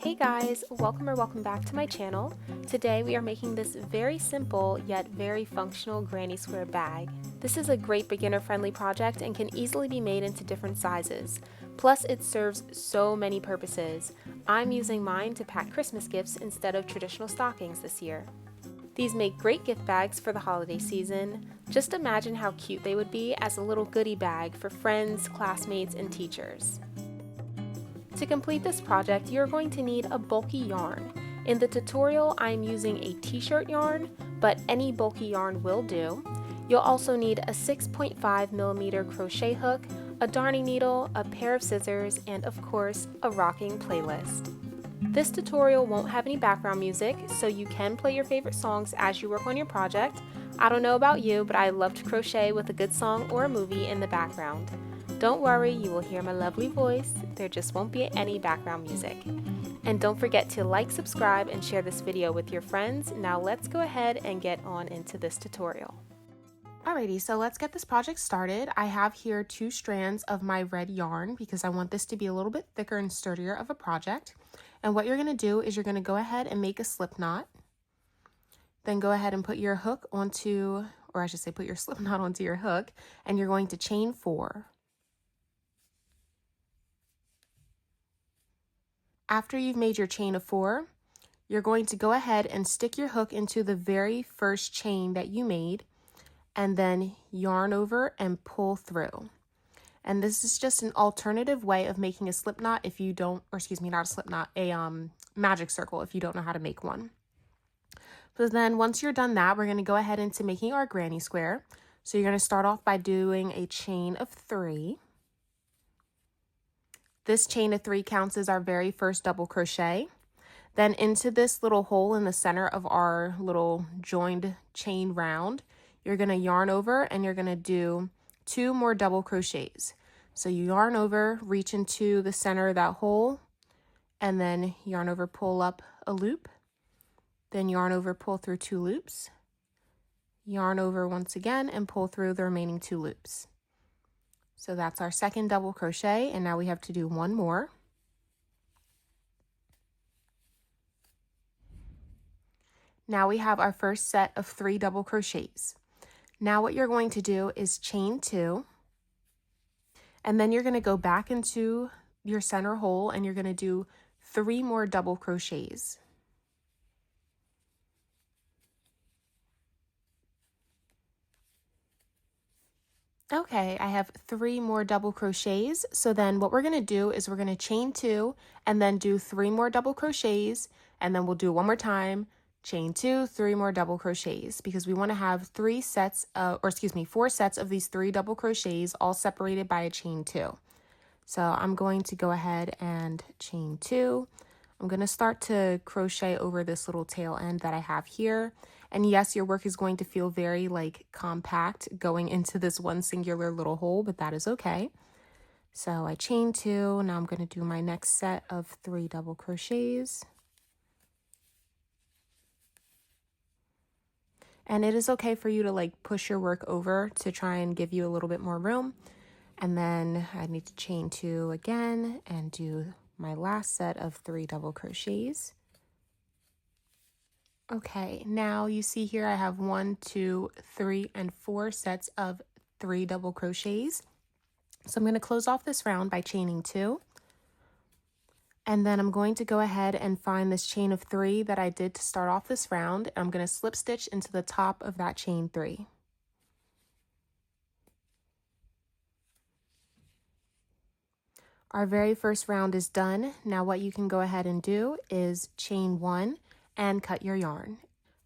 Hey guys, welcome back to my channel. Today we are making this very simple yet very functional granny square bag. This is a great beginner friendly project and can easily be made into different sizes. Plus it serves so many purposes. I'm using mine to pack Christmas gifts instead of traditional stockings this year. These make great gift bags for the holiday season. Just imagine how cute they would be as a little goodie bag for friends, classmates, and teachers. To complete this project, you're going to need a bulky yarn. In the tutorial, I'm using a t-shirt yarn, but any bulky yarn will do. You'll also need a 6.5mm crochet hook, a darning needle, a pair of scissors, and of course, a rocking playlist. This tutorial won't have any background music, so you can play your favorite songs as you work on your project. I don't know about you, but I love to crochet with a good song or a movie in the background. Don't worry, you will hear my lovely voice, there just won't be any background music. And don't forget to like, subscribe, and share this video with your friends. Now let's go ahead and get on into this tutorial. Alrighty, so let's get this project started. I have here 2 strands of my red yarn because I want this to be a little bit thicker and sturdier of a project. And what you're going to do is you're going to go ahead and make a slip knot. Then go ahead and put your hook onto, or I should say put your slip knot onto your hook, and you're going to chain 4. After you've made your chain of 4, you're going to go ahead and stick your hook into the very first chain that you made and then yarn over and pull through. And this is just an alternative way of making a slip knot if you don't, or excuse me, not a slip knot, a magic circle if you don't know how to make one. So then once you're done that, we're going to go ahead into making our granny square. So you're going to start off by doing a chain of 3. This chain of 3 counts as our very first double crochet. Then into this little hole in the center of our little joined chain round, you're going to yarn over and you're going to do 2 more double crochets. So you yarn over, reach into the center of that hole, and then yarn over, pull up a loop, then yarn over, pull through 2 loops, yarn over once again, and pull through the remaining 2 loops. So that's our second double crochet, and now we have to do 1 more. Now we have our first set of 3 double crochets. Now what you're going to do is chain 2, and then you're going to go back into your center hole and you're going to do 3 more double crochets. Okay, I have 3 more double crochets. So then what we're going to do is we're going to chain 2 and then do 3 more double crochets, and then we'll do 1 more time, chain 2, 3 more double crochets, because we want to have 4 sets of these 3 double crochets all separated by a chain 2. So I'm going to go ahead and chain 2. I'm going to start to crochet over this little tail end that I have here. And yes, your work is going to feel very compact going into this one singular little hole, but that is okay. So I chain 2, now I'm going to do my next set of 3 double crochets. And it is okay for you to push your work over to try and give you a little bit more room. And then I need to chain 2 again and do my last set of 3 double crochets. Okay, now you see here I have 1, 2, 3, and 4 sets of 3 double crochets. So I'm going to close off this round by chaining 2. And then I'm going to go ahead and find this chain of 3 that I did to start off this round. And I'm going to slip stitch into the top of that chain 3. Our very first round is done. Now what you can go ahead and do is chain 1 and cut your yarn.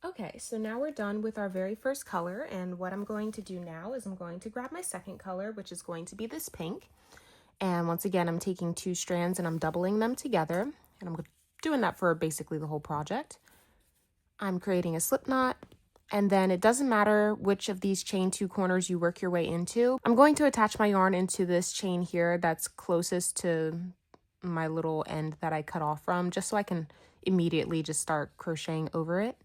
Okay, so now we're done with our very first color, and what I'm going to do now is I'm going to grab my second color, which is going to be this pink. And once again, I'm taking 2 strands and I'm doubling them together, and I'm doing that for basically the whole project. I'm creating a slip knot, and then it doesn't matter which of these chain 2 corners you work your way into. I'm going to attach my yarn into this chain here that's closest to my little end that I cut off from, just so I can immediately just start crocheting over it.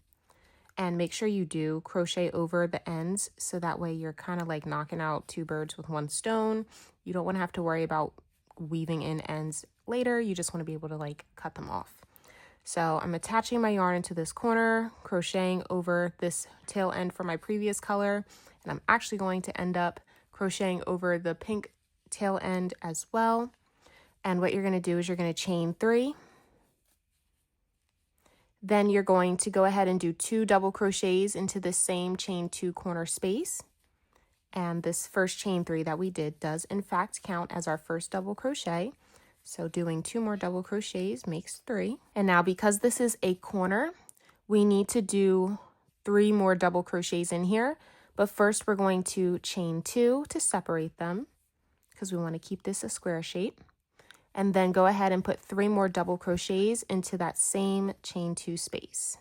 And make sure you do crochet over the ends, so that way you're kind of knocking out 2 birds with 1 stone. You don't want to have to worry about weaving in ends later. You just want to be able to cut them off. So I'm attaching my yarn into this corner, crocheting over this tail end from my previous color, and I'm actually going to end up crocheting over the pink tail end as well. And what you're going to do is you're going to chain 3. Then you're going to go ahead and do 2 double crochets into the same chain 2 corner space. And this first chain 3 that we did does in fact count as our first double crochet. So doing 2 more double crochets makes 3. And now because this is a corner, we need to do 3 more double crochets in here. But first we're going to chain 2 to separate them because we want to keep this a square shape. And then go ahead and put 3 more double crochets into that same chain 2 space.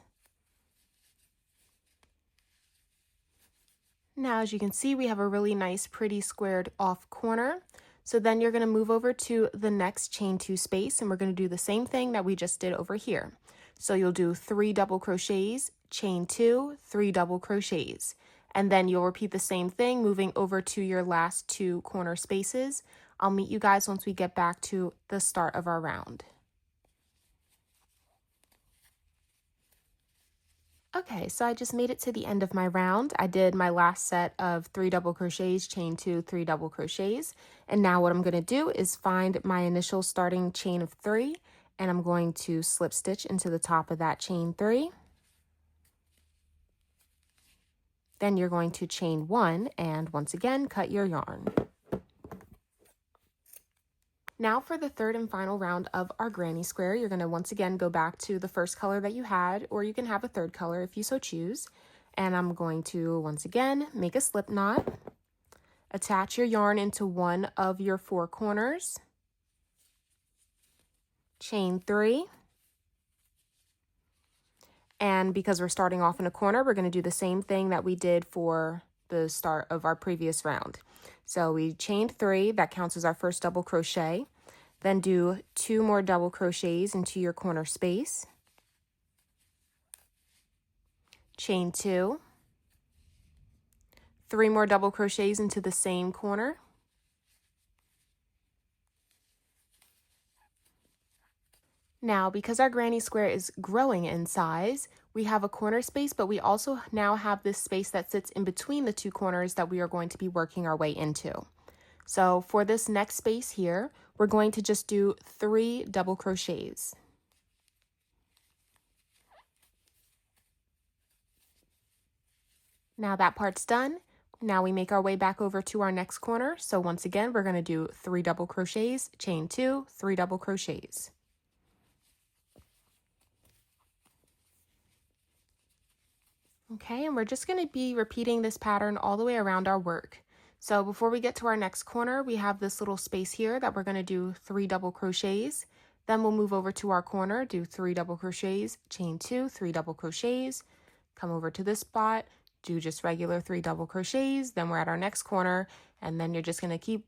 Now, as you can see, we have a really nice, pretty squared off corner. So then you're going to move over to the next chain 2 space, and we're going to do the same thing that we just did over here. So you'll do 3 double crochets, chain 2, 3 double crochets, and then you'll repeat the same thing, moving over to your last 2 corner spaces. I'll meet you guys once we get back to the start of our round. Okay, so I just made it to the end of my round. I did my last set of 3 double crochets, chain 2, 3 double crochets. And now what I'm going to do is find my initial starting chain of 3, and I'm going to slip stitch into the top of that chain 3. Then you're going to chain 1 and once again cut your yarn. Now for the third and final round of our granny square, you're going to once again go back to the first color that you had, or you can have a third color if you so choose. And I'm going to once again make a slip knot, attach your yarn into one of your 4 corners, chain 3, and because we're starting off in a corner, we're going to do the same thing that we did for the start of our previous round. So we chained 3, that counts as our first double crochet. Then do 2 more double crochets into your corner space. Chain 2. 3 more double crochets into the same corner. Now, because our granny square is growing in size, we have a corner space, but we also now have this space that sits in between the 2 corners that we are going to be working our way into. So for this next space here, we're going to just do 3 double crochets. Now that part's done. Now we make our way back over to our next corner. So once again, we're going to do 3 double crochets, chain 2, 3 double crochets. Okay, and we're just going to be repeating this pattern all the way around our work. So before we get to our next corner, we have this little space here that we're going to do 3 double crochets. Then we'll move over to our corner, do 3 double crochets, chain 2, 3 double crochets, come over to this spot, do just regular 3 double crochets. Then we're at our next corner, and then you're just going to keep,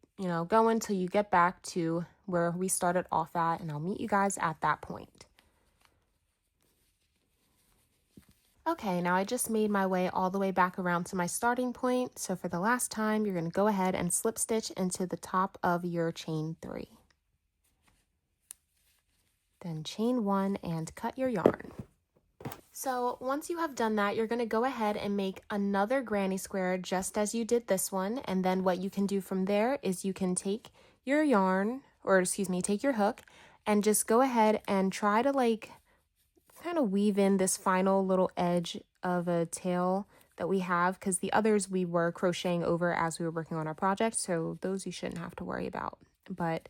going till you get back to where we started off at, and I'll meet you guys at that point. Okay, now I just made my way all the way back around to my starting point. So for the last time, you're going to go ahead and slip stitch into the top of your chain 3. Then chain 1 and cut your yarn. So once you have done that, you're going to go ahead and make another granny square just as you did this one. And then what you can do from there is you can take your yarn, take your hook and just go ahead and try to kind of weave in this final little edge of a tail that we have, because the others we were crocheting over as we were working on our project, so those you shouldn't have to worry about. But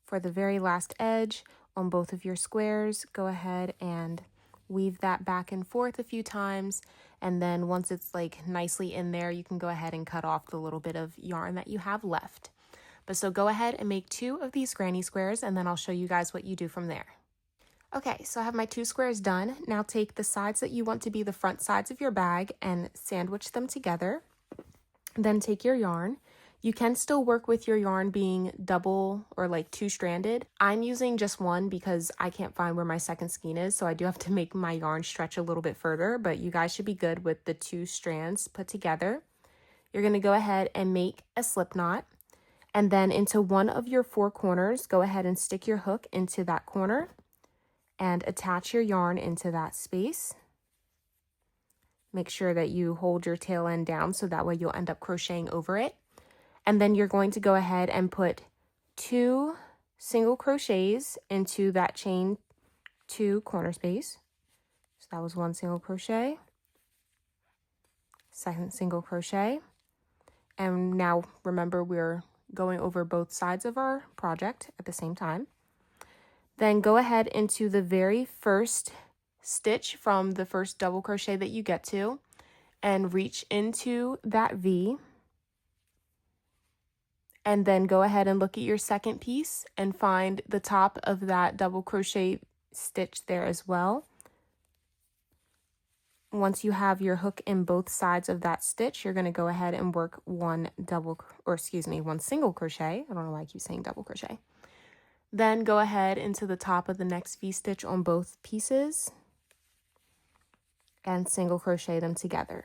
for the very last edge on both of your squares, go ahead and weave that back and forth a few times, and then once it's nicely in there, you can go ahead and cut off the little bit of yarn that you have left. But so go ahead and make 2 of these granny squares, and then I'll show you guys what you do from there. Okay, so I have my 2 squares done. Now take the sides that you want to be the front sides of your bag and sandwich them together. Then take your yarn. You can still work with your yarn being double or 2-stranded. I'm using just one because I can't find where my second skein is, so I do have to make my yarn stretch a little bit further, but you guys should be good with the 2 strands put together. You're going to go ahead and make a slip knot, and then into one of your 4 corners, go ahead and stick your hook into that corner. and attach your yarn into that space. Make sure that you hold your tail end down so that way you'll end up crocheting over it. And then you're going to go ahead and put 2 single crochets into that chain 2 corner space. So that was 1 single crochet, second single crochet. And now remember, we're going over both sides of our project at the same time. Then go ahead into the very first stitch from the first double crochet that you get to and reach into that V. And then go ahead and look at your second piece and find the top of that double crochet stitch there as well. Once you have your hook in both sides of that stitch, you're going to go ahead and work one single crochet. I don't know why I keep saying double crochet. Then go ahead into the top of the next V-stitch on both pieces and single crochet them together.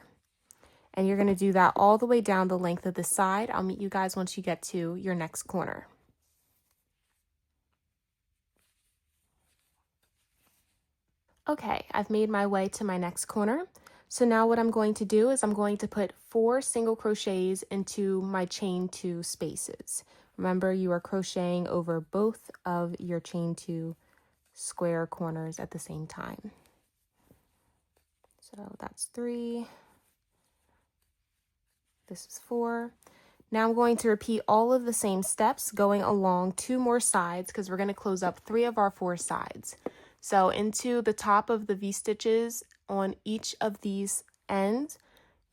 And you're going to do that all the way down the length of the side. I'll meet you guys once you get to your next corner. Okay, I've made my way to my next corner. So now what I'm going to do is I'm going to put 4 single crochets into my chain 2 spaces. Remember, you are crocheting over both of your chain 2 square corners at the same time. So that's 3. This is 4. Now I'm going to repeat all of the same steps going along 2 more sides because we're going to close up 3 of our 4 sides. So into the top of the V-stitches on each of these ends,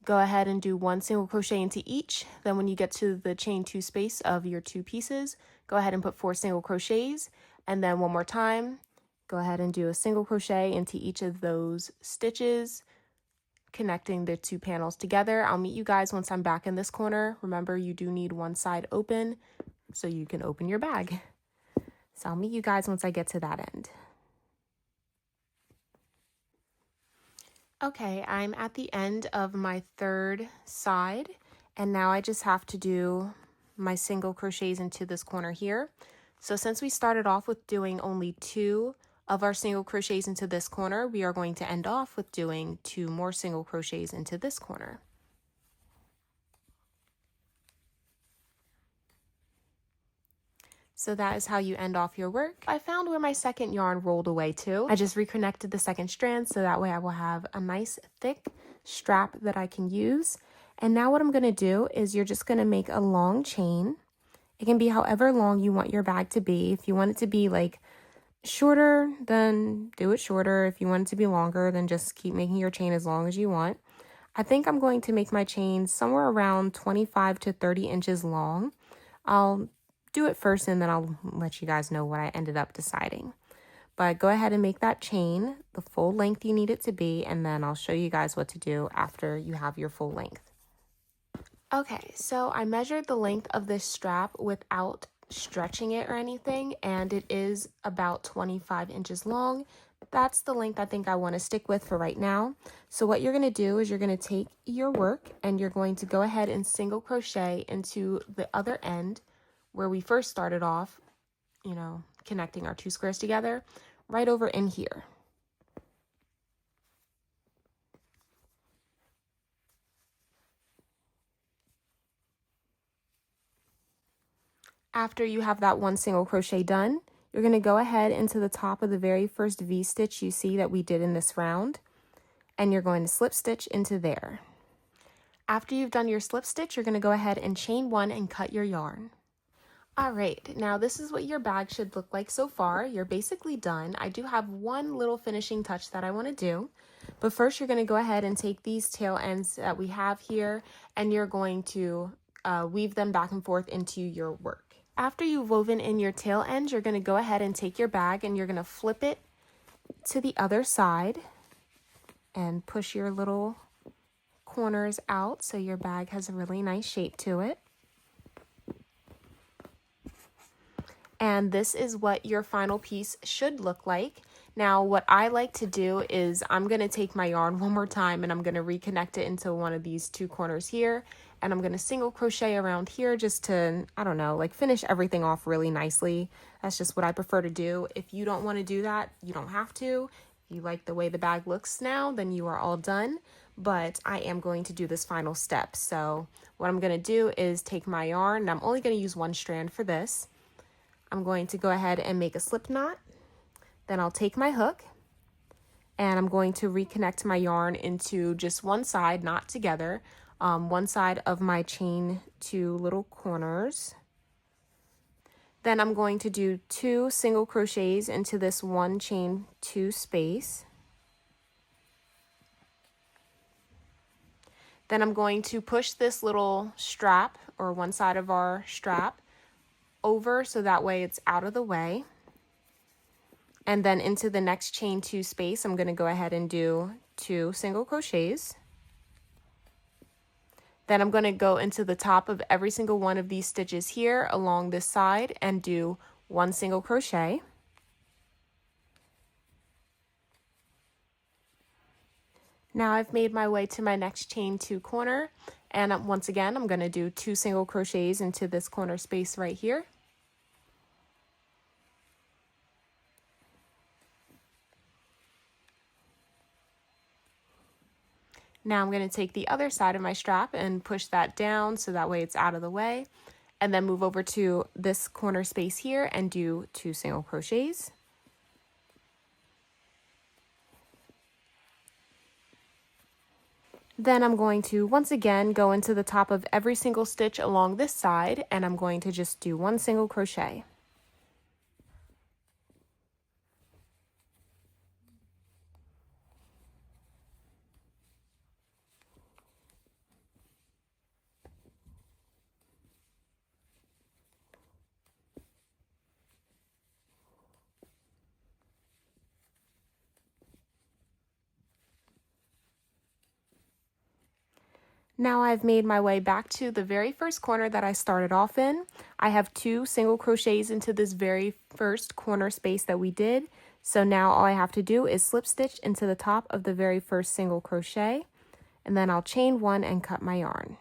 go ahead and do 1 single crochet into each. Then when you get to the chain 2 space of your 2 pieces, go ahead and put 4 single crochets. And then one more time, go ahead and do a single crochet into each of those stitches, connecting the 2 panels together. I'll meet you guys once I'm back in this corner. Remember, you do need one side open so you can open your bag. So I'll meet you guys once I get to that end. Okay, I'm at the end of my 3rd side, and now I just have to do my single crochets into this corner here. So since we started off with doing only 2 of our single crochets into this corner, we are going to end off with doing 2 more single crochets into this corner. So that is how you end off your work. I found where my second yarn rolled away to. I just reconnected the second strand so that way I will have a nice thick strap that I can use. And now what I'm going to do is you're just going to make a long chain. It can be however long you want your bag to be. If you want it to be like shorter, then do it shorter. If you want it to be longer, then just keep making your chain as long as you want. I think I'm going to make my chain somewhere around 25 to 30 inches long. I'll do it first and then I'll let you guys know what I ended up deciding. But go ahead and make that chain the full length you need it to be, and then I'll show you guys what to do after you have your full length. Okay, so I measured the length of this strap without stretching it or anything, and it is about 25 inches long. That's the length I think I want to stick with for right now. So what you're going to do is you're going to take your work and you're going to go ahead and single crochet into the other end where we first started off, connecting our 2 squares together, right over in here. After you have that 1 single crochet done, you're going to go ahead into the top of the very first V-stitch you see that we did in this round, and you're going to slip stitch into there. After you've done your slip stitch, you're going to go ahead and chain 1 and cut your yarn. Alright, now this is what your bag should look like so far. You're basically done. I do have one little finishing touch that I want to do. But first you're going to go ahead and take these tail ends that we have here and you're going to weave them back and forth into your work. After you've woven in your tail ends, you're going to go ahead and take your bag and you're going to flip it to the other side and push your little corners out so your bag has a really nice shape to it. And this is what your final piece should look like. Now, what I like to do is I'm going to take my yarn one more time and I'm going to reconnect it into one of these 2 corners here. and I'm going to single crochet around here just to, I don't know, like finish everything off really nicely. That's just what I prefer to do. If you don't want to do that, you don't have to. If you like the way the bag looks now, then you are all done. But I am going to do this final step. So what I'm going to do is take my yarn, and I'm only going to use one strand for this. I'm going to go ahead and make a slip knot. Then I'll take my hook, and I'm going to reconnect my yarn into just one side, not together, one side of my chain 2 little corners. Then I'm going to do 2 single crochets into this one chain 2 space. Then I'm going to push this little strap, or one side of our strap, over so that way it's out of the way. And then into the next chain 2 space, I'm going to go ahead and do 2 single crochets. Then I'm going to go into the top of every single one of these stitches here along this side and do 1 single crochet. Now I've made my way to my next chain 2 corner, and once again I'm going to do 2 single crochets into this corner space right here. Now I'm going to take the other side of my strap and push that down so that way it's out of the way, and then move over to this corner space here and do 2 single crochets. Then I'm going to once again go into the top of every single stitch along this side, and I'm going to just do 1 single crochet. Now I've made my way back to the very first corner that I started off in. I have 2 single crochets into this very first corner space that we did. So now all I have to do is slip stitch into the top of the very first single crochet, and then I'll chain 1 and cut my yarn.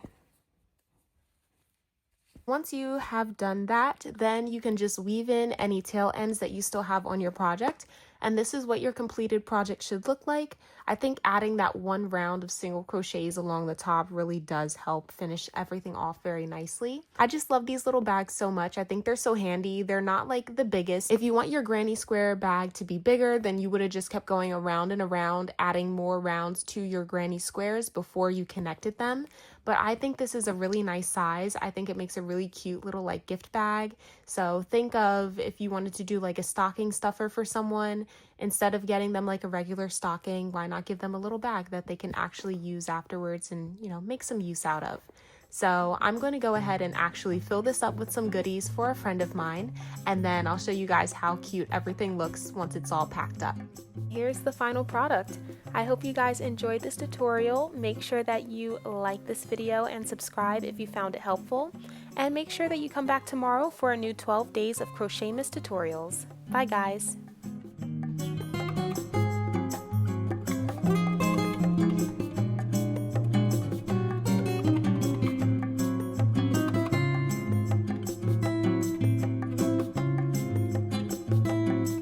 Once you have done that, then you can just weave in any tail ends that you still have on your project. And this is what your completed project should look like. I think adding that 1 round of single crochets along the top really does help finish everything off very nicely. I just love these little bags so much. I think they're so handy. They're not like the biggest. If you want your granny square bag to be bigger, then you would have just kept going around and around, adding more rounds to your granny squares before you connected them. But I think this is a really nice size. I think it makes a really cute little like gift bag. So think of if you wanted to do like a stocking stuffer for someone, instead of getting them like a regular stocking, why not give them a little bag that they can actually use afterwards and, you know, make some use out of. So I'm going to go ahead and actually fill this up with some goodies for a friend of mine, and then I'll show you guys how cute everything looks once it's all packed up. Here's the final product. I hope you guys enjoyed this tutorial. Make sure that you like this video and subscribe if you found it helpful, and make sure that you come back tomorrow for a new 12 days of Crochetmas tutorials. Bye guys!